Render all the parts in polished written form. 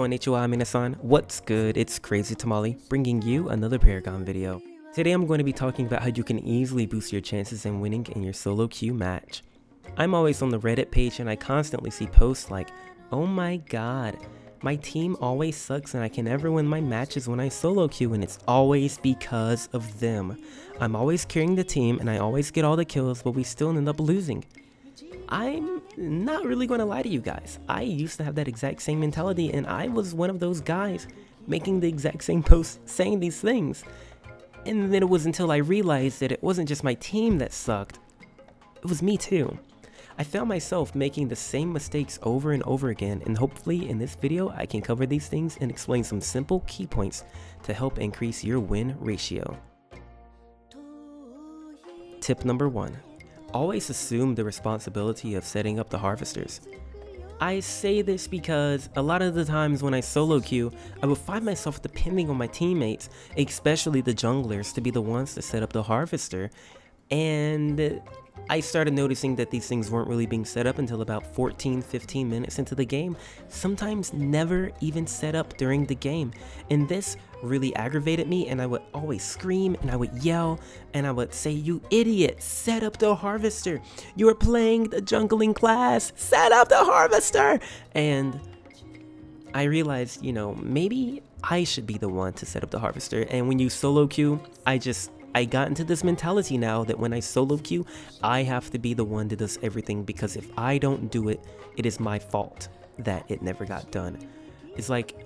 Konnichiwa minasan, what's good? It's Crazy Tamale, bringing you another Paragon video. Today I'm going to be talking about how you can easily boost your chances in winning in your solo queue match. I'm always on the Reddit page and I constantly see posts like, oh my god, my team always sucks and I can never win my matches when I solo queue, and it's always because of them. I'm always carrying the team and I always get all the kills, but we still end up losing. I'm not really going to lie to you guys. I used to have that exact same mentality, and I was one of those guys making the exact same posts saying these things. And then it was until I realized that it wasn't just my team that sucked, it was me too. I found myself making the same mistakes over and over again, and hopefully in this video I can cover these things and explain some simple key points to help increase your win ratio. Tip number 1. Always assume the responsibility of setting up the harvesters. I say this because a lot of the times when I solo queue, I will find myself depending on my teammates, especially the junglers, to be the ones to set up the harvester, and I started noticing that these things weren't really being set up until about 14-15 minutes into the game, sometimes never even set up during the game, and this really aggravated me, and I would always scream and I would yell and I would say, you idiot, set up the harvester, you're playing the jungling class, set up the harvester. And I realized, maybe I should be the one to set up the harvester. And when you solo queue, I got into this mentality now that when I solo queue, I have to be the one that does everything, because if I don't do it, it is my fault that it never got done. It's like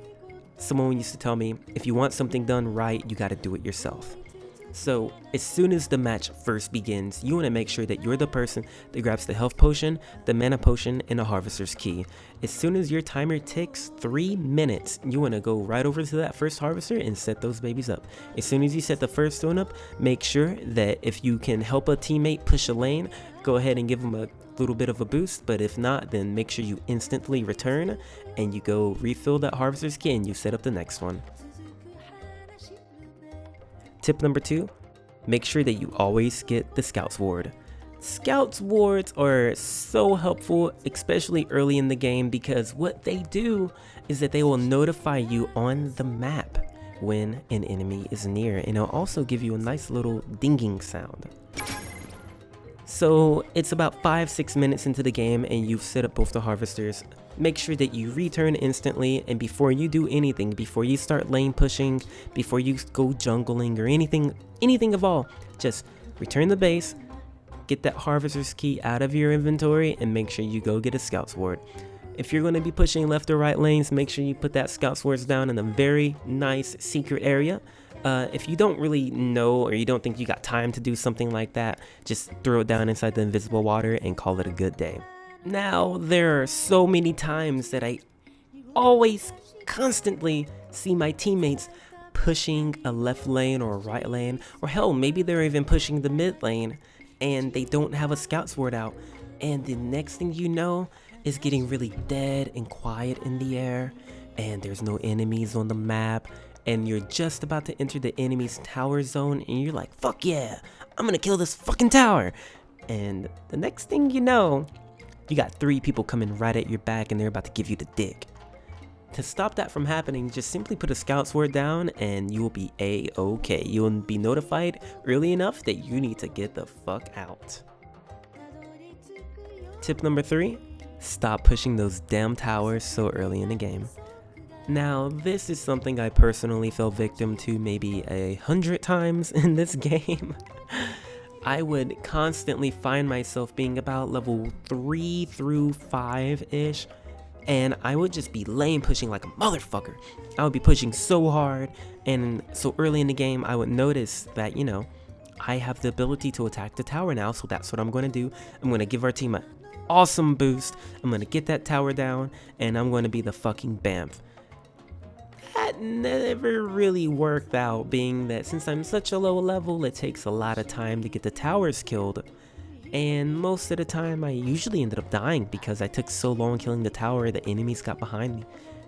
someone used to tell me, if you want something done right, you gotta do it yourself. So as soon as the match first begins, you want to make sure that you're the person that grabs the health potion, the mana potion, and the harvester's key. As soon as your timer ticks 3 minutes, you want to go right over to that first harvester and set those babies up. As soon as you set the first one up, make sure that if you can help a teammate push a lane, go ahead and give them a little bit of a boost, but if not, then make sure you instantly return and you go refill that harvester's key and you set up the next one. Tip number 2, make sure that you always get the Scout's Ward. Scout's Wards are so helpful, especially early in the game, because what they do is that they will notify you on the map when an enemy is near, and it'll also give you a nice little dinging sound. So it's about 5-6 minutes into the game and you've set up both the harvesters. Make sure that you return instantly, and before you do anything, before you start lane pushing, before you go jungling or anything of all, just return the base, get that harvester's key out of your inventory, and make sure you go get a Scout's Ward. If you're going to be pushing left or right lanes, make sure you put that Scout's Wards down in a very nice secret area. If you don't really know, or you don't think you got time to do something like that, just throw it down inside the invisible water and call it a good day. Now, there are so many times that I always constantly see my teammates pushing a left lane or a right lane, or hell, maybe they're even pushing the mid lane and they don't have a Scout's Ward out, and the next thing you know is getting really dead and quiet in the air, and there's no enemies on the map, and you're just about to enter the enemy's tower zone, and you're like, fuck yeah, I'm gonna kill this fucking tower. And the next thing you know, you got 3 people coming right at your back and they're about to give you the dick. To stop that from happening, just simply put a Scout's Ward down and you will be a-okay. You will be notified early enough that you need to get the fuck out. Tip number 3, stop pushing those damn towers so early in the game. Now, this is something I personally fell victim to maybe 100 times in this game. I would constantly find myself being about level 3 through 5-ish, and I would just be lane pushing like a motherfucker. I would be pushing so hard, and so early in the game, I would notice that, I have the ability to attack the tower now, so that's what I'm going to do. I'm going to give our team an awesome boost. I'm going to get that tower down, and I'm going to be the fucking Bamf. That never really worked out, being that since I'm such a low level, it takes a lot of time to get the towers killed, and most of the time I usually ended up dying because I took so long killing the tower the enemies got behind me.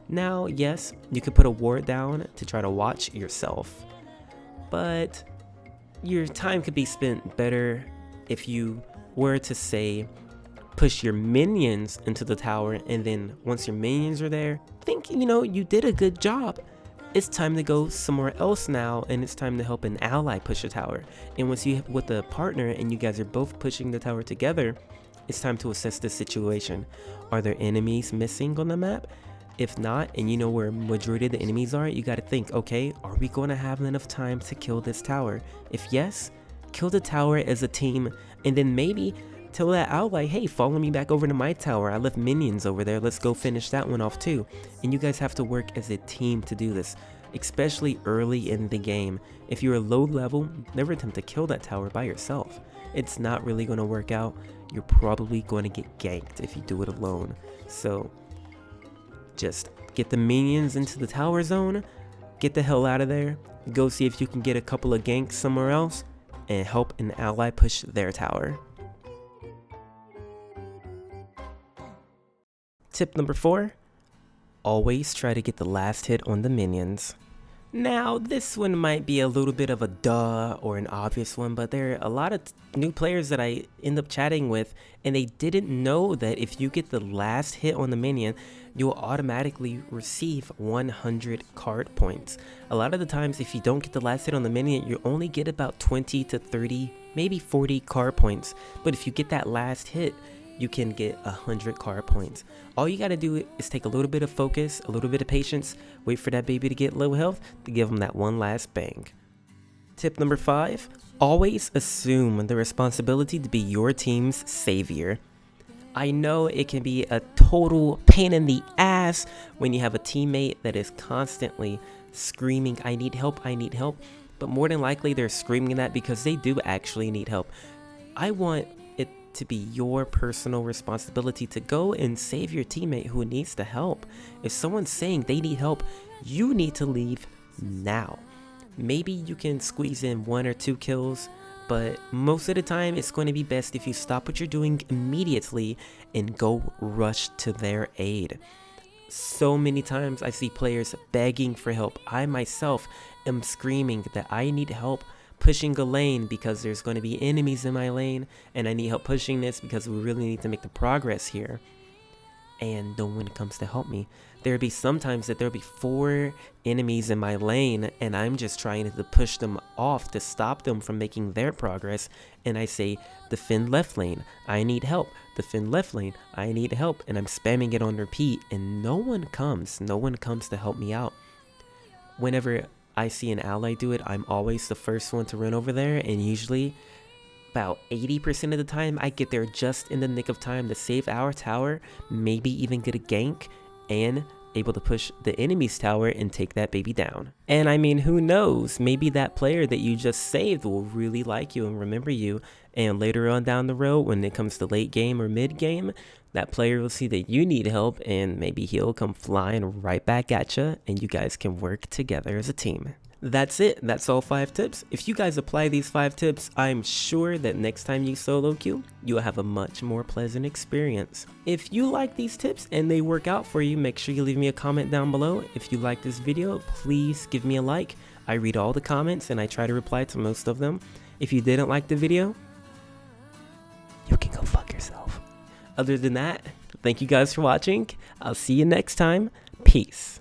Now, yes, you could put a ward down to try to watch yourself, but your time could be spent better if you were to, say, push your minions into the tower, and then once your minions are there, think, you know, you did a good job. It's time to go somewhere else now, and it's time to help an ally push a tower. And once you with a partner and you guys are both pushing the tower together, it's time to assess the situation. Are there enemies missing on the map? If not, and you know where majority of the enemies are, you got to think, okay, are we going to have enough time to kill this tower? If yes, kill the tower as a team, and then maybe tell that ally, hey, follow me back over to my tower. I left minions over there. Let's go finish that one off too. And you guys have to work as a team to do this, especially early in the game. If you're low level, never attempt to kill that tower by yourself. It's not really going to work out. You're probably going to get ganked if you do it alone. So just get the minions into the tower zone, get the hell out of there, go see if you can get a couple of ganks somewhere else, and help an ally push their tower. Tip number 4, always try to get the last hit on the minions. Now, this one might be a little bit of a duh or an obvious one, but there are a lot of new players that I end up chatting with, and they didn't know that if you get the last hit on the minion, you'll automatically receive 100 card points. A lot of the times, if you don't get the last hit on the minion, you only get about 20 to 30, maybe 40 card points. But if you get that last hit, you can get 100 card points. All you gotta do is take a little bit of focus, a little bit of patience, wait for that baby to get low health to give them that one last bang. Tip number 5, always assume the responsibility to be your team's savior. I know it can be a total pain in the ass when you have a teammate that is constantly screaming, I need help, but more than likely they're screaming that because they do actually need help. I want it to be your personal responsibility to go and save your teammate who needs the help. If someone's saying they need help, you need to leave now. Maybe you can squeeze in 1 or 2 kills, but most of the time it's going to be best if you stop what you're doing immediately and go rush to their aid. So many times I see players begging for help. I myself am screaming that I need help pushing a lane because there's going to be enemies in my lane, and I need help pushing this because we really need to make the progress here. And no one comes to help me. There'll be sometimes that there'll be 4 enemies in my lane, and I'm just trying to push them off to stop them from making their progress, and I say, defend left lane, I need help, defend left lane, I need help, and I'm spamming it on repeat, and no one comes to help me out. Whenever I see an ally do it, I'm always the first one to run over there, and usually about 80% of the time I get there just in the nick of time to save our tower, maybe even get a gank, and able to push the enemy's tower and take that baby down. And I mean, who knows, maybe that player that you just saved will really like you and remember you, and later on down the road when it comes to late game or mid game, that player will see that you need help, and maybe he'll come flying right back at you, and you guys can work together as a team. That's it. That's all 5 tips. If you guys apply these 5 tips, I'm sure that next time you solo queue, you'll have a much more pleasant experience. If you like these tips and they work out for you, make sure you leave me a comment down below. If you like this video, please give me a like. I read all the comments and I try to reply to most of them. If you didn't like the video, you can go fuck yourself. Other than that, thank you guys for watching. I'll see you next time. Peace.